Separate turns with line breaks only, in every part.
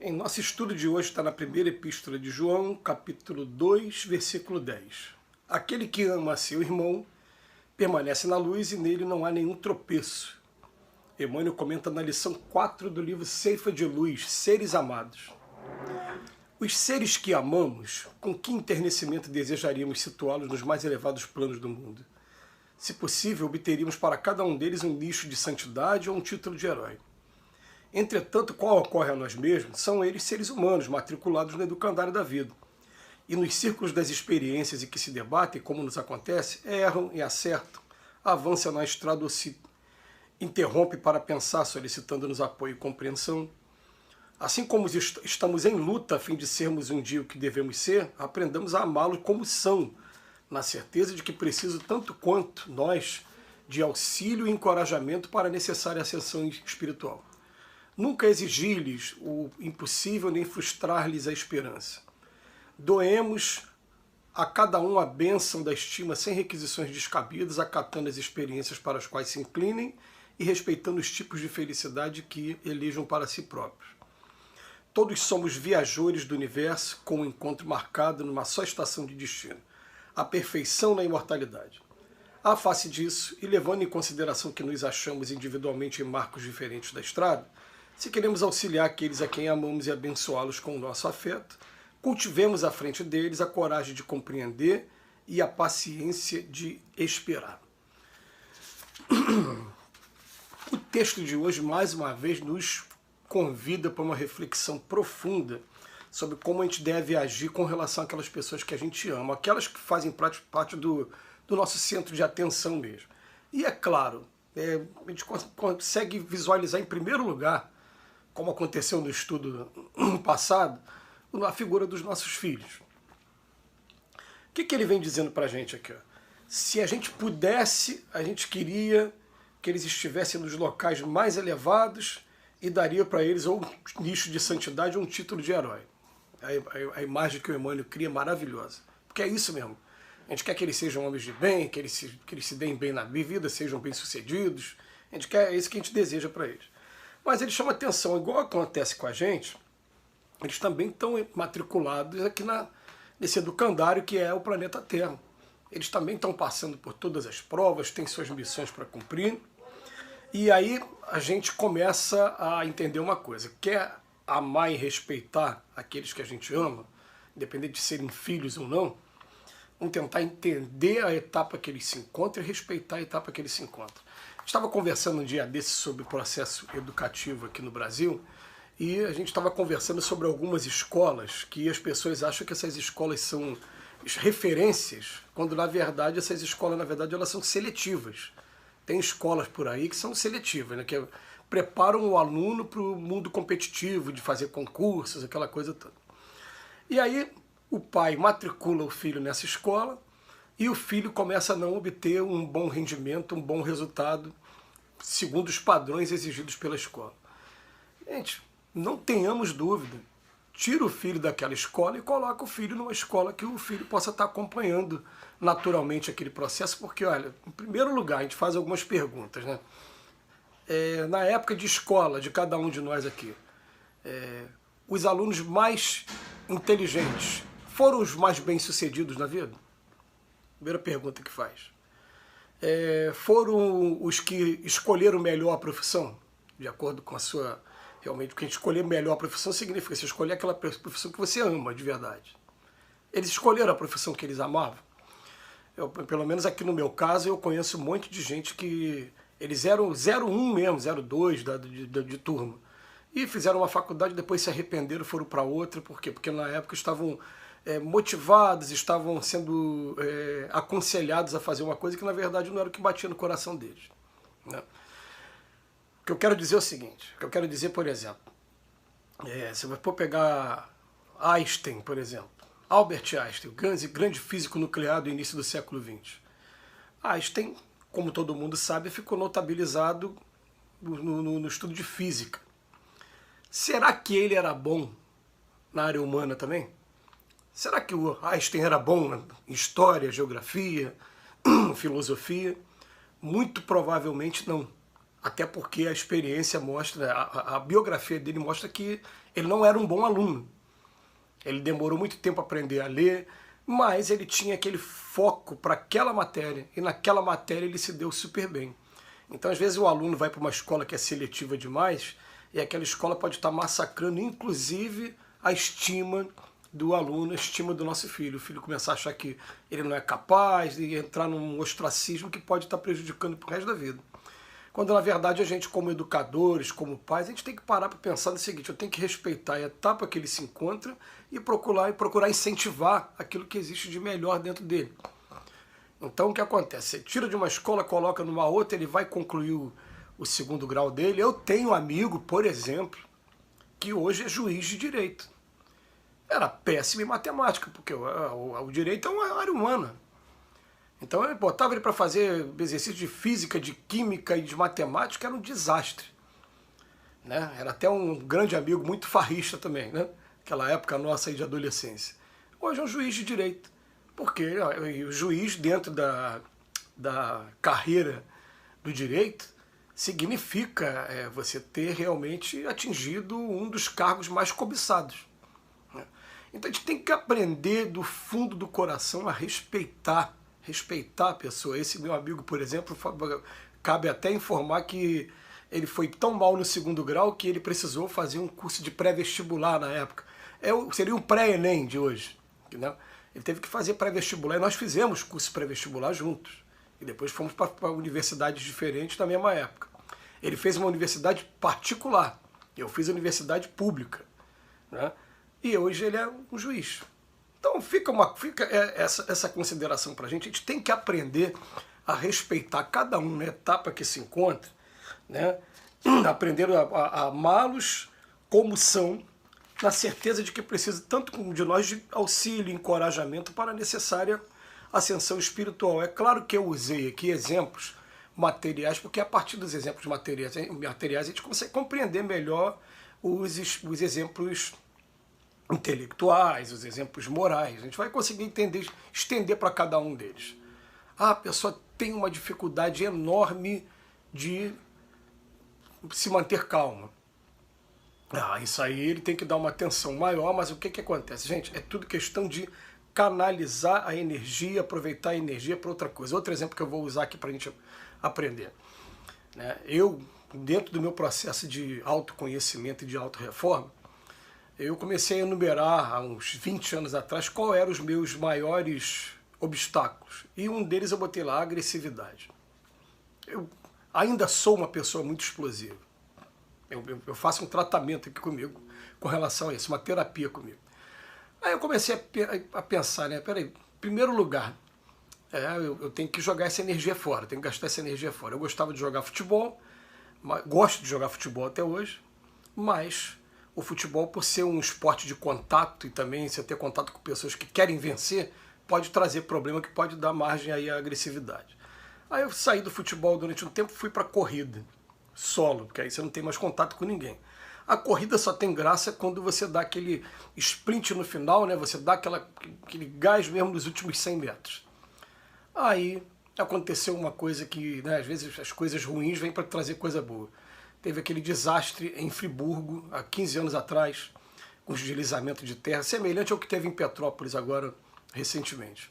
Em nosso estudo de hoje está na primeira epístola de João, capítulo 2, versículo 10. Aquele que ama seu irmão permanece na luz e nele não há nenhum tropeço. Emmanuel comenta na lição 4 do livro Ceifa de Luz, Seres Amados. Os seres que amamos, com que enternecimento desejaríamos situá-los nos mais elevados planos do mundo? Se possível, obteríamos para cada um deles um nicho de santidade ou um título de herói. Entretanto, qual ocorre a nós mesmos, são eles seres humanos, matriculados no educandário da vida. E nos círculos das experiências em que se debatem, como nos acontece, erram e acertam, avançam na estrada ou se interrompem para pensar, solicitando-nos apoio e compreensão. Assim como estamos em luta a fim de sermos um dia o que devemos ser, aprendamos a amá-los como são, na certeza de que preciso tanto quanto nós de auxílio e encorajamento para a necessária ascensão espiritual. Nunca exigir-lhes o impossível nem frustrar-lhes a esperança. Doemos a cada um a bênção da estima sem requisições descabidas, acatando as experiências para as quais se inclinem e respeitando os tipos de felicidade que elejam para si próprios. Todos somos viajores do universo com um encontro marcado numa só estação de destino, a perfeição na imortalidade. À face disso, e levando em consideração que nos achamos individualmente em marcos diferentes da estrada, se queremos auxiliar aqueles a quem amamos e abençoá-los com o nosso afeto, cultivemos à frente deles a coragem de compreender e a paciência de esperar. O texto de hoje, mais uma vez, nos convida para uma reflexão profunda sobre como a gente deve agir com relação àquelas pessoas que a gente ama, aquelas que fazem parte do nosso centro de atenção mesmo. E é claro, a gente consegue visualizar em primeiro lugar, como aconteceu no estudo passado, a figura dos nossos filhos. O que ele vem dizendo para a gente aqui? Se a gente pudesse, a gente queria que eles estivessem nos locais mais elevados e daria para eles ou um nicho de santidade ou um título de herói. A imagem que o Emmanuel cria é maravilhosa. Porque é isso mesmo. A gente quer que eles sejam homens de bem, que eles se deem bem na vida, sejam bem-sucedidos. É isso que a gente deseja para eles. Mas eles chamam atenção, igual acontece com a gente, eles também estão matriculados aqui nesse educandário que é o planeta Terra. Eles também estão passando por todas as provas, têm suas missões para cumprir. E aí a gente começa a entender uma coisa. Quer amar e respeitar aqueles que a gente ama, independente de serem filhos ou não, vamos tentar entender a etapa que eles se encontram e respeitar a etapa que eles se encontram. Estava conversando um dia desses sobre o processo educativo aqui no Brasil e a gente estava conversando sobre algumas escolas que as pessoas acham que essas escolas são referências, quando na verdade essas escolas elas são seletivas. Tem escolas por aí que são seletivas, né, que preparam o aluno para o mundo competitivo, de fazer concursos, aquela coisa toda. E aí o pai matricula o filho nessa escola e o filho começa a não obter um bom rendimento, um bom resultado, segundo os padrões exigidos pela escola. Gente, não tenhamos dúvida. Tira o filho daquela escola e coloca o filho numa escola que o filho possa estar acompanhando naturalmente aquele processo, porque, olha, em primeiro lugar, a gente faz algumas perguntas, né? Na época de escola de cada um de nós aqui, os alunos mais inteligentes foram os mais bem-sucedidos na vida? Primeira pergunta que faz. Foram os que escolheram melhor a profissão? De acordo com a sua... Realmente, porque escolher melhor a profissão significa você escolher aquela profissão que você ama de verdade. Eles escolheram a profissão que eles amavam? Pelo menos aqui no meu caso, eu conheço um monte de gente que... Eles eram 01 mesmo, 02 de turma. E fizeram uma faculdade, depois se arrependeram, foram para outra. Por quê? Porque na época estavam motivados, estavam sendo aconselhados a fazer uma coisa que na verdade não era o que batia no coração deles, né? O que eu quero dizer é o seguinte, por exemplo, se você for pegar Einstein, por exemplo, Albert Einstein, o grande físico nuclear do início do século XX. Einstein, como todo mundo sabe, ficou notabilizado no estudo de física. Será que ele era bom na área humana também? Será que o Einstein era bom em história, geografia, filosofia? Muito provavelmente não. Até porque a experiência mostra, a biografia dele mostra que ele não era um bom aluno. Ele demorou muito tempo a aprender a ler, mas ele tinha aquele foco para aquela matéria, e naquela matéria ele se deu super bem. Então, às vezes, o aluno vai para uma escola que é seletiva demais, e aquela escola pode estar massacrando, inclusive, a estima do aluno, a estima do nosso filho. O filho começar a achar que ele não é capaz, de entrar num ostracismo que pode estar prejudicando pro resto da vida. Quando, na verdade, a gente, como educadores, como pais, a gente tem que parar para pensar no seguinte: eu tenho que respeitar a etapa que ele se encontra e procurar incentivar aquilo que existe de melhor dentro dele. Então, o que acontece? Você tira de uma escola, coloca numa outra, ele vai concluir o segundo grau dele. Eu tenho um amigo, por exemplo, que hoje é juiz de direito. Era péssimo em matemática, porque o direito é uma área humana. Então, eu botava ele para fazer exercício de física, de química e de matemática, era um desastre. Né? Era até um grande amigo, muito farrista também, né? Aquela época nossa aí de adolescência. Hoje é um juiz de direito. Porque o juiz, dentro da carreira do direito, significa você ter realmente atingido um dos cargos mais cobiçados. Né? Então a gente tem que aprender do fundo do coração a respeitar a pessoa. Esse meu amigo, por exemplo, cabe até informar que ele foi tão mal no segundo grau que ele precisou fazer um curso de pré-vestibular na época. Seria um pré-ENEM de hoje. Né? Ele teve que fazer pré-vestibular e nós fizemos curso pré-vestibular juntos. E depois fomos para universidades diferentes na mesma época. Ele fez uma universidade particular, eu fiz a universidade pública. Né? E hoje ele é um juiz. Então fica essa consideração para a gente tem que aprender a respeitar cada um na etapa que se encontra, né? Aprender a amá-los como são, na certeza de que precisa tanto de nós de auxílio e encorajamento para a necessária ascensão espiritual. É claro que eu usei aqui exemplos materiais, porque a partir dos exemplos materiais a gente consegue compreender melhor os exemplos intelectuais, os exemplos morais. A gente vai conseguir entender, estender para cada um deles. A pessoa tem uma dificuldade enorme de se manter calma. Isso aí ele tem que dar uma atenção maior, mas o que acontece? Gente, é tudo questão de canalizar a energia, aproveitar a energia para outra coisa. Outro exemplo que eu vou usar aqui para a gente aprender. Né? Eu, dentro do meu processo de autoconhecimento e de autorreforma, eu comecei a enumerar há uns 20 anos atrás qual eram os meus maiores obstáculos. E um deles eu botei lá, a agressividade. Eu ainda sou uma pessoa muito explosiva. Eu faço um tratamento aqui comigo com relação a isso, uma terapia comigo. Aí eu comecei a pensar, né? Peraí, em primeiro lugar, eu tenho que jogar essa energia fora, tenho que gastar essa energia fora. Eu gostava de jogar futebol, gosto de jogar futebol até hoje, mas o futebol, por ser um esporte de contato e também você ter contato com pessoas que querem vencer, pode trazer problema que pode dar margem aí à agressividade. Aí eu saí do futebol durante um tempo e fui para a corrida, solo, porque aí você não tem mais contato com ninguém. A corrida só tem graça quando você dá aquele sprint no final, né? Você dá aquele gás mesmo nos últimos 100 metros. Aí aconteceu uma coisa que, né, às vezes as coisas ruins vêm para trazer coisa boa. Teve aquele desastre em Friburgo, há 15 anos atrás, com deslizamento de terra, semelhante ao que teve em Petrópolis agora, recentemente.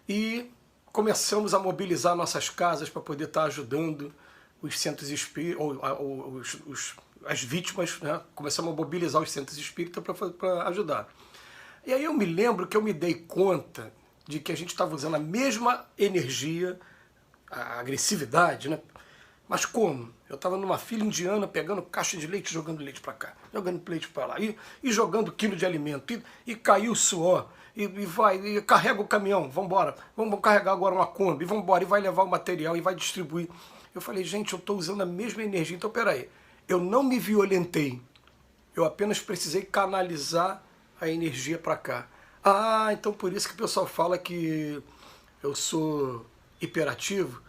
E começamos a mobilizar nossas casas para poder estar ajudando os centros espíritas, as vítimas, né? Começamos a mobilizar os centros espíritas para ajudar. E aí eu me lembro que eu me dei conta de que a gente estava usando a mesma energia, a agressividade, né? Mas como? Eu estava numa fila indiana pegando caixa de leite, jogando leite para cá, jogando leite para lá, e jogando quilo de alimento, e caiu o suor, e carrega o caminhão, vamos embora, vamos carregar agora uma Kombi, vamos embora, e vai levar o material, e vai distribuir. Eu falei, gente, eu estou usando a mesma energia, então peraí, eu não me violentei, eu apenas precisei canalizar a energia para cá. Então por isso que o pessoal fala que eu sou hiperativo.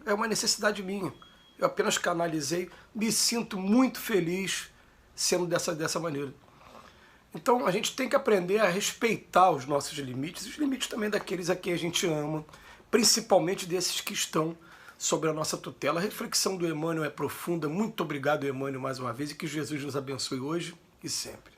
É uma necessidade minha. Eu apenas canalizei, me sinto muito feliz sendo dessa maneira. Então a gente tem que aprender a respeitar os nossos limites, os limites também daqueles a quem a gente ama, principalmente desses que estão sobre a nossa tutela. A reflexão do Emmanuel é profunda. Muito obrigado, Emmanuel, mais uma vez, e que Jesus nos abençoe hoje e sempre.